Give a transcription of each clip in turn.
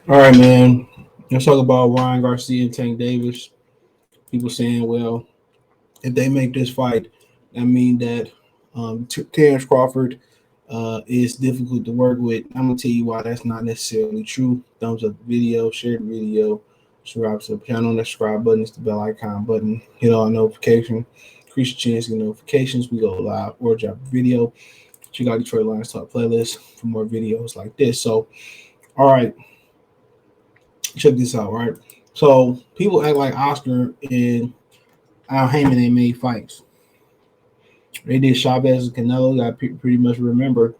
All right, man. Let's talk about Ryan Garcia and Tank Davis. People saying, well, if they make this fight, that mean that Terrence Crawford is difficult to work with. I'm gonna tell you why that's not necessarily true. Thumbs up the video, share the video, subscribe to the channel, that subscribe button is the bell icon button. Hit all notifications, increase your chance to get notifications. We go live or drop a video. Check out Detroit Lions Talk playlist for more videos like this. So, all right, check this out, right? So people act like Oscar and Al Heyman they made fights. They did Chavez and Canelo. Pretty much remember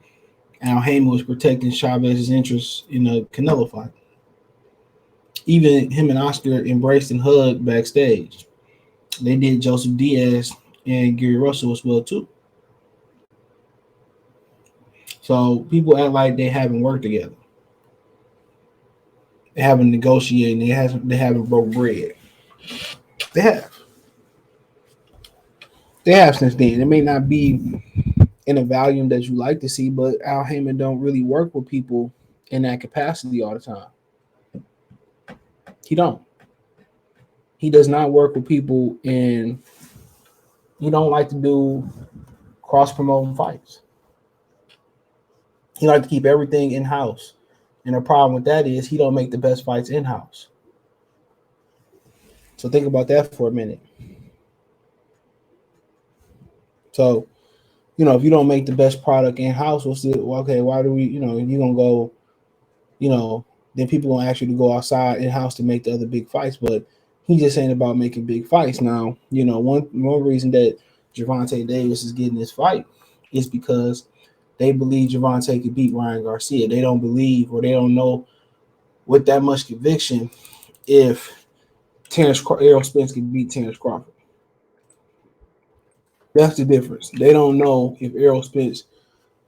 Al Heyman was protecting Chavez's interests in the Canelo fight. Even him and Oscar embraced and hugged backstage. They did Joseph Diaz and Gary Russell as well too. So people act like they haven't worked together. They haven't negotiated. They haven't broke bread. They have. They have since then. It may not be in a volume that you like to see, but Al Heyman don't really work with people in that capacity all the time. He don't. He does not work with people, and he don't like to do cross promoting fights. He like to keep everything in house, and the problem with that is he don't make the best fights in house. So think about that for a minute. So if you don't make the best product in house, what's the okay? Why do we? You gonna go? You know, then people gonna ask you to go outside in house to make the other big fights, but he just ain't about making big fights. Now, one reason that Gervonta Davis is getting this fight is because they believe Gervonta could beat Ryan Garcia. They don't believe or they don't know with that much conviction if Errol Spence can beat Terrence Crawford. That's the difference. They don't know if Errol Spence,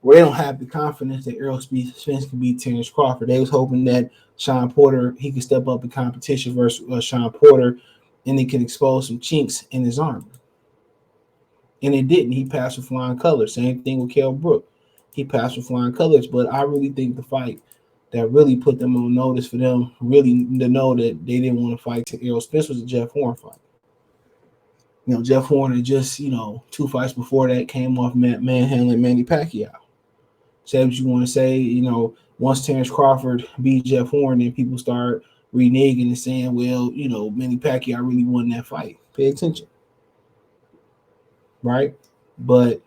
or they don't have the confidence that Errol Spence can beat Terrence Crawford. They was hoping that Sean Porter he could step up in competition versus Sean Porter, and he could expose some chinks in his armor. And it didn't. He passed with flying colors. Same thing with Kell Brook. He passed with flying colors. But I really think the fight that really put them on notice for them really to know that they didn't want to fight to Errol Spence was the Jeff Horn fight. Jeff Horn had just, two fights before that came off manhandling Manny Pacquiao. Say what you want to say, once Terrence Crawford beat Jeff Horn, then people start reneging and saying, well, Manny Pacquiao really won that fight. Pay attention. Right? But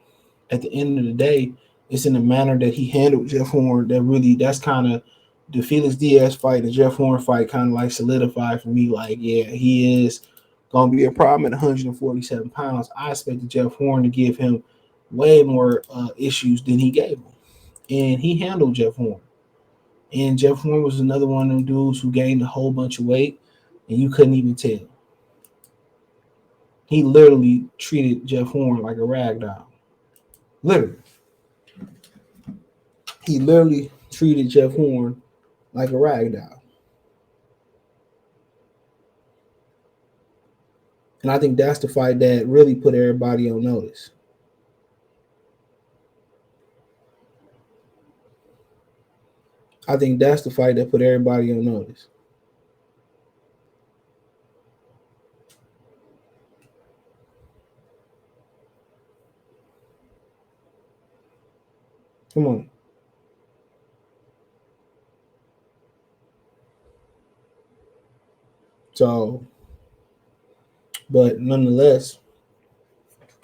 at the end of the day, it's in the manner that he handled Jeff Horn that's kind of the Felix Diaz fight, the Jeff Horn fight kind of like solidified for me. Like, yeah, he is going to be a problem at 147 pounds. I expected Jeff Horn to give him way more issues than he gave him. And he handled Jeff Horn. And Jeff Horn was another one of them dudes who gained a whole bunch of weight, and you couldn't even tell. He literally treated Jeff Horn like a rag doll. Literally. He literally treated Jeff Horn like a rag doll. And I think that's the fight that really put everybody on notice. I think that's the fight that put everybody on notice. Come on. So, but nonetheless,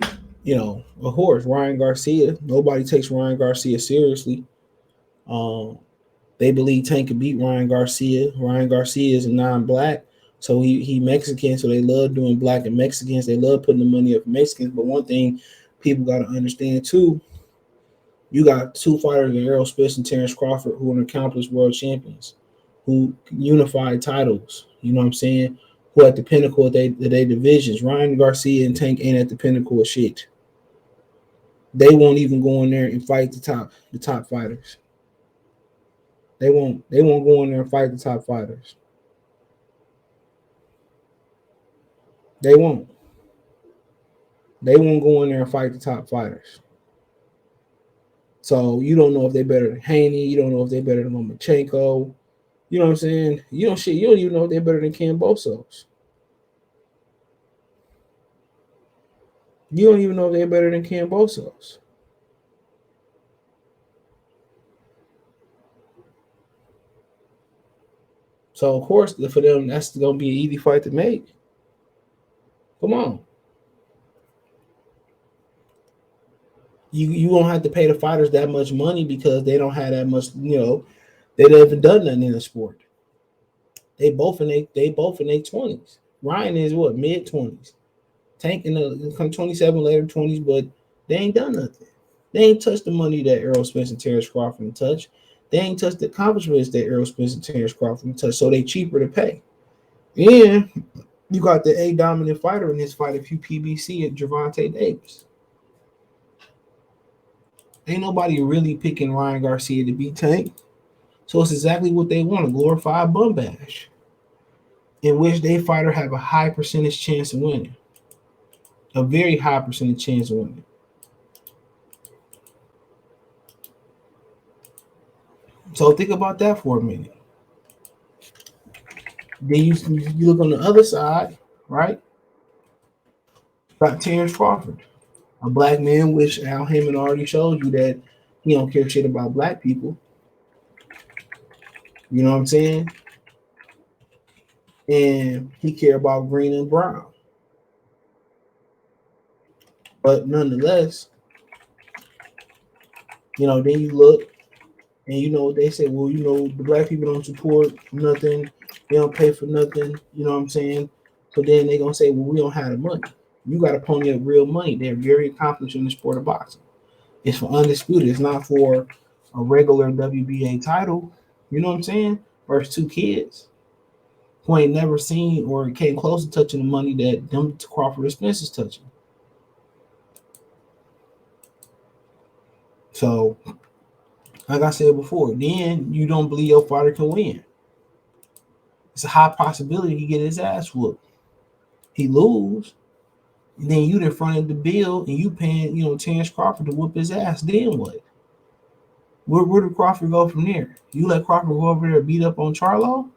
of course, Ryan Garcia, nobody takes Ryan Garcia seriously. Um, they believe Tank could beat Ryan Garcia. Ryan Garcia is a non-black, so he Mexican, so they love doing black and Mexicans. They love putting the money up for Mexicans. But one thing people got to understand too, you got two fighters in Errol Spence and Terrence Crawford who are accomplished world champions, who unified titles. You know what I'm saying? Who at the pinnacle of their divisions. Ryan Garcia and Tank ain't at the pinnacle of shit. They won't even go in there and fight the top fighters. They won't go in there and fight the top fighters. They won't. They won't go in there and fight the top fighters. So you don't know if they're better than Haney. You don't know if they're better than Lomachenko. You know what I'm saying? You don't even know if they're better than Cambosos. You don't even know if they're better than Cambosos. So of course, for them, that's gonna be an easy fight to make. Come on, you don't have to pay the fighters that much money because they don't have that much. They haven't done nothing in the sport. They both in their 20s. Ryan is what, mid 20s. Tank in the come 27 later 20s, but they ain't done nothing. They ain't touched the money that Errol Spence and Terrence Crawford touched. They ain't touched the accomplishments that Errol Spence and Terrence Crawford touched, so they cheaper to pay. And you got the A dominant fighter in this fight, if you PBC at Gervonta Davis. Ain't nobody really picking Ryan Garcia to beat Tank. So it's exactly what they want, a glorified bum bash, in which they fighter have a high percentage chance of winning. A very high percentage chance of winning. So think about that for a minute. Then you look on the other side, right? Got Terrence Crawford, a black man, which Al Heyman already showed you that he don't care shit about black people. You know what I'm saying? And he care about green and brown. But nonetheless, then you look and they say, well, the black people don't support nothing, they don't pay for nothing, you know what I'm saying? So then they gonna say, well, we don't have the money. You gotta pony up real money. They're very accomplished in the sport of boxing. It's for undisputed. It's not for a regular WBA title. You know what I'm saying? Versus two kids who ain't never seen or came close to touching the money that them Crawford and Spence is touching. So, like I said before, then you don't believe your fighter can win. It's a high possibility he get his ass whooped. He lose, and then you in front of the bill and you paying, Terrence Crawford to whoop his ass. Then what? Where did Crawford go from there? You let Crawford go over there and beat up on Charlo?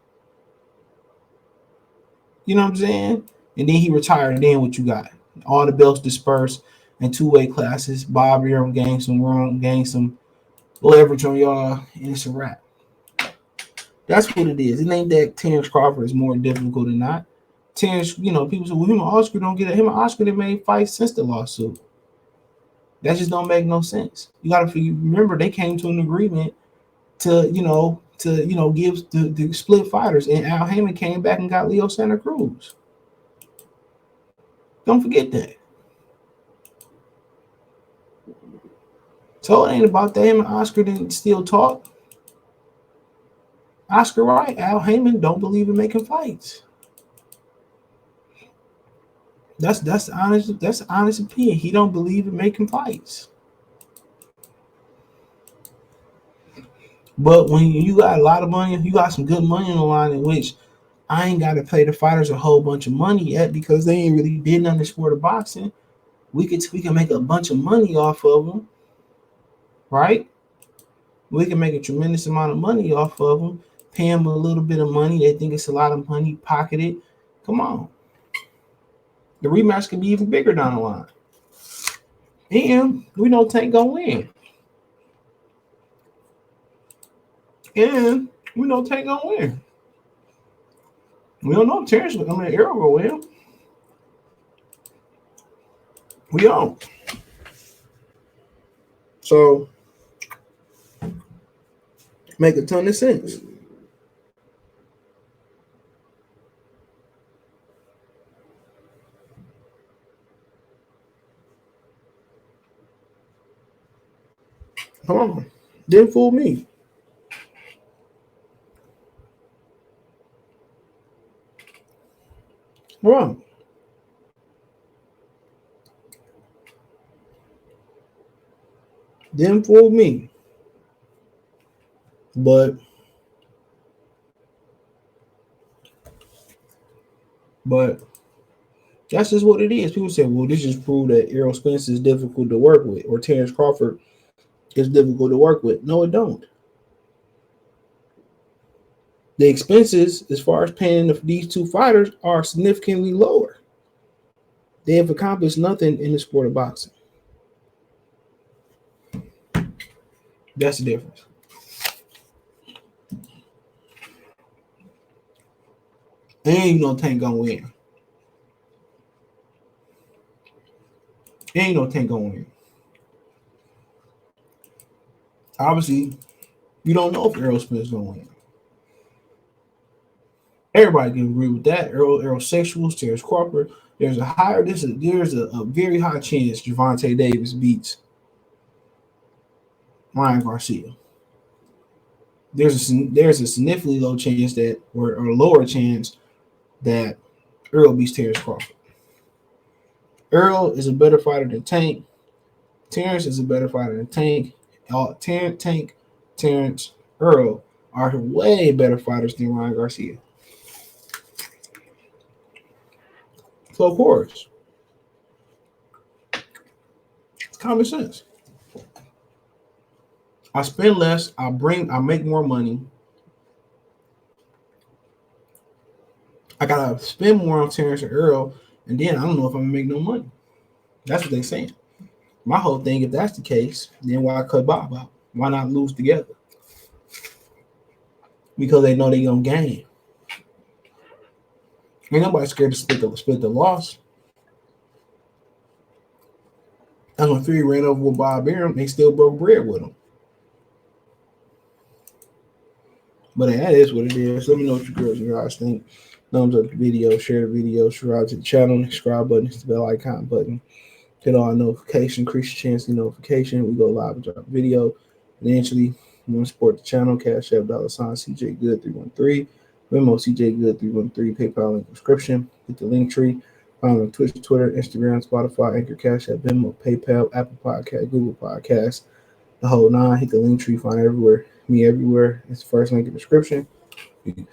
You know what I'm saying? And then he retired. Then what you got? All the belts dispersed in two-weight classes. Bob Arum gained some room, gained some leverage on y'all, and it's a wrap. That's what it is. It ain't that Terrence Crawford is more difficult than not. Terrence, people say, well, him and Oscar don't get it. Him and Oscar they made fights since the lawsuit. That just don't make no sense. You got to remember they came to an agreement to give the split fighters, and Al Heyman came back and got Leo Santa Cruz. Don't forget that. So it ain't about that. Him and Oscar didn't still talk. Oscar right. Al Heyman don't believe in making fights. That's honest. That's honest opinion. He don't believe in making fights. But when you got a lot of money, you got some good money on the line, in which I ain't got to pay the fighters a whole bunch of money yet because they ain't really did nothing in the sport of boxing. We can make a bunch of money off of them, right? We can make a tremendous amount of money off of them. Pay them a little bit of money. They think it's a lot of money, pocket it. Come on. The rematch can be even bigger down the line. And we know Tank gonna win. And we know Tank gonna win. We don't know if Errol gonna win. We don't. So make a ton of sense. Come on. Didn't fool me. Come on. Didn't fool me. But that's just what it is. People say, well, this just proved that Errol Spence is difficult to work with, or Terrence Crawford is difficult to work with. No, it don't. The expenses, as far as paying these two fighters, are significantly lower. They have accomplished nothing in the sport of boxing. That's the difference. Ain't no Tank gonna win. Ain't no Tank gonna win. Obviously, you don't know if Errol Spence is gonna win. Everybody can agree with that. Errol Sexuals, Terrence Crawford. There's a very high chance Gervonta Davis beats Ryan Garcia. There's a significantly low chance that, or a lower chance that Errol beats Terrence Crawford. Errol is a better fighter than Tank. Terrence is a better fighter than Tank. Terrence, Errol are way better fighters than Ryan Garcia. So of course, it's common sense. I spend less. I make more money. I gotta spend more on Terrence and Earl, and then I don't know if I'm gonna make no money. That's what they're saying. My whole thing, if that's the case, then why cut Bob out? Why not lose together? Because they know they're gonna gain. Ain't nobody scared to split the loss. That's when Fury ran over with Bob Arum. They still broke bread with him. But that is what it is. Let me know what you girls and guys think. Thumbs up the video, share the video, subscribe to the channel, subscribe button, hit the bell icon button. Hit all notification, increase your chance of notification. We go live and drop a video. Financially, you want to support the channel, Cash App, $CJ Good 313, Venmo CJ Good 313, PayPal link description. Hit the link tree. Find on Twitch, Twitter, Instagram, Spotify, Anchor, Cash App, Venmo, PayPal, Apple Podcast, Google Podcasts, the whole nine. Hit the link tree. Find everywhere. Me everywhere. It's the first link in the description. Peace.